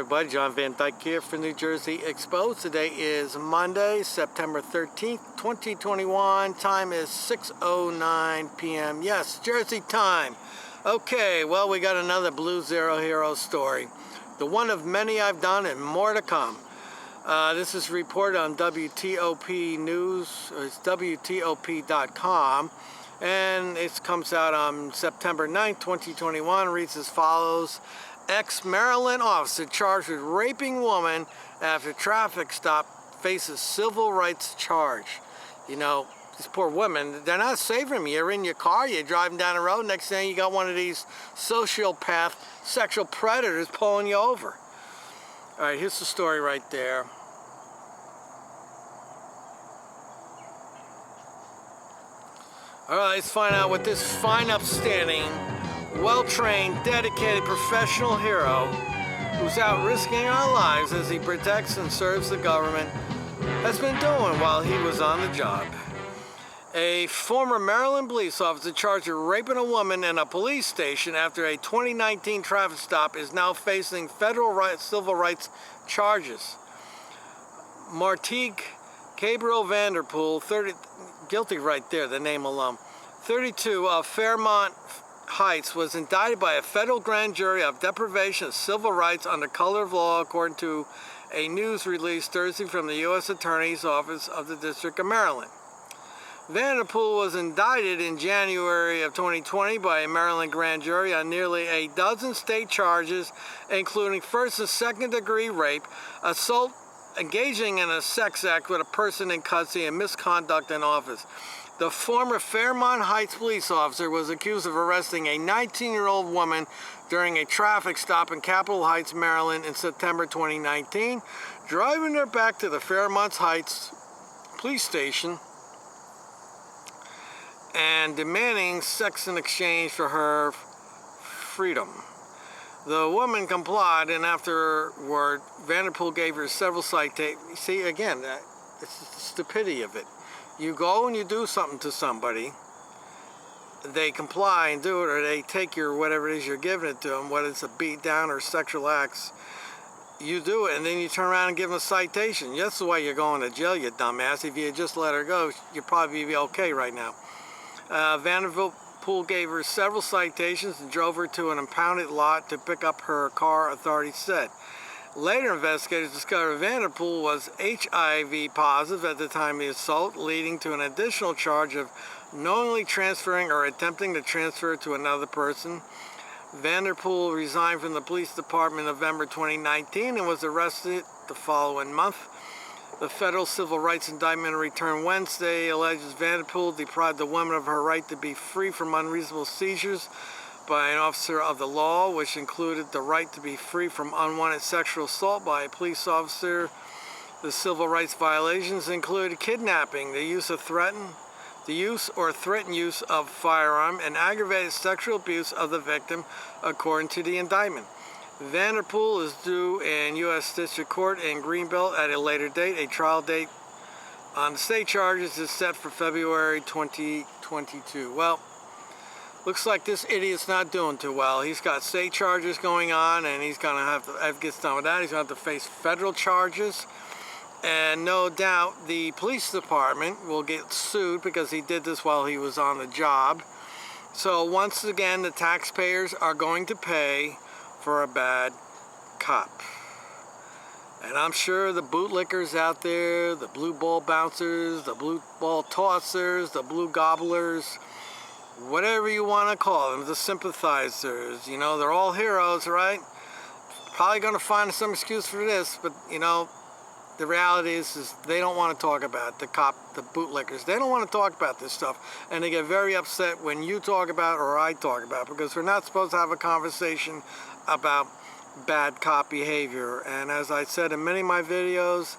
everybody, John Van Dyke here for New Jersey Exposed. Today is Monday, September 13th, 2021. Time is 6:09 p.m. Yes, Jersey time. Okay, well, we got another Blue Zero Hero story. The one of many I've done and more to come. This is reported on WTOP News, or it's WTOP.com. And it comes out on September 9th, 2021. Reads as follows. Ex-Maryland officer charged with raping woman after traffic stop faces civil rights charge. You know, these poor women, they're not saving you. You're in your car, you're driving down the road, next thing you got one of these sociopath sexual predators pulling you over. All right, here's the story right there. All right, let's find out what this fine, upstanding, well-trained, dedicated professional hero who's out risking our lives as he protects and serves the government has been doing while he was on the job. A former Maryland police officer charged with raping a woman in a police station after a 2019 traffic stop is now facing federal civil rights charges. Martigues Gabriel Vanderpool, 30, guilty right there, the name alone, 32 of Fairmont Heights, was indicted by a federal grand jury of deprivation of civil rights under color of law, according to a news release Thursday from the U.S. Attorney's Office of the District of Maryland. Vanderpool was indicted in January of 2020 by a Maryland grand jury on nearly a dozen state charges, including first and second degree rape, assault, engaging in a sex act with a person in custody, and misconduct in office. The former Fairmont Heights police officer was accused of arresting a 19-year-old woman during a traffic stop in Capitol Heights, Maryland in September 2019, driving her back to the Fairmont Heights police station and demanding sex in exchange for her freedom. The woman complied, and afterward, Vanderpool gave her several citations. See, again, it's the stupidity of it. You go and you do something to somebody, they comply and do it, or they take your whatever it is you're giving it to them, whether it's a beat down or sexual acts, you do it, and then you turn around and give them a citation. That's the way you're going to jail, you dumbass. If you had just let her go, you'd probably be okay right now. Vanderpool gave her several citations and drove her to an impounded lot to pick up her car, authorities said. Later, investigators discovered Vanderpool was HIV positive at the time of the assault, leading to an additional charge of knowingly transferring or attempting to transfer to another person. Vanderpool resigned from the police department in November 2019 and was arrested the following month. The federal civil rights indictment returned Wednesday alleges Vanderpool deprived the woman of her right to be free from unreasonable seizures by an officer of the law, which included the right to be free from unwanted sexual assault by a police officer. The civil rights violations included kidnapping, the use or threatened use of firearm, and aggravated sexual abuse of the victim, according to the indictment. Vanderpool is due in U.S. District Court in Greenbelt at a later date. A trial date on the state charges is set for February 2022. Well, looks like this idiot's not doing too well. He's got state charges going on, and he's going to have to, if he gets done with that, he's going to have to face federal charges. And no doubt the police department will get sued because he did this while he was on the job. So once again, the taxpayers are going to pay for a bad cop. And I'm sure the bootlickers out there, the blue ball bouncers, the blue ball tossers, the blue gobblers, whatever you want to call them, the sympathizers, you know, they're all heroes, right? Probably going to find some excuse for this, but, you know, the reality is they don't want to talk about the bootlickers. They don't want to talk about this stuff, and they get very upset when you talk about or I talk about, because we're not supposed to have a conversation about bad cop behavior. And as I said in many of my videos,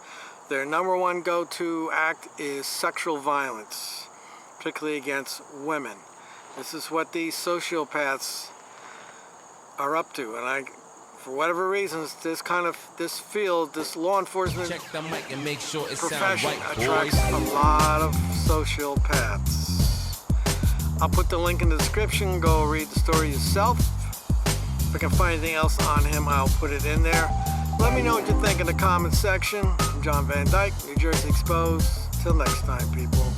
their number one go-to act is sexual violence, particularly against women. This is what these sociopaths are up to, and for whatever reasons, this field, this law enforcement profession attracts a lot of sociopaths. I'll put the link in the description. Go read the story yourself. If I can find anything else on him, I'll put it in there. Let me know what you think in the comments section. I'm John Van Dyke, New Jersey Exposed. Till next time, people.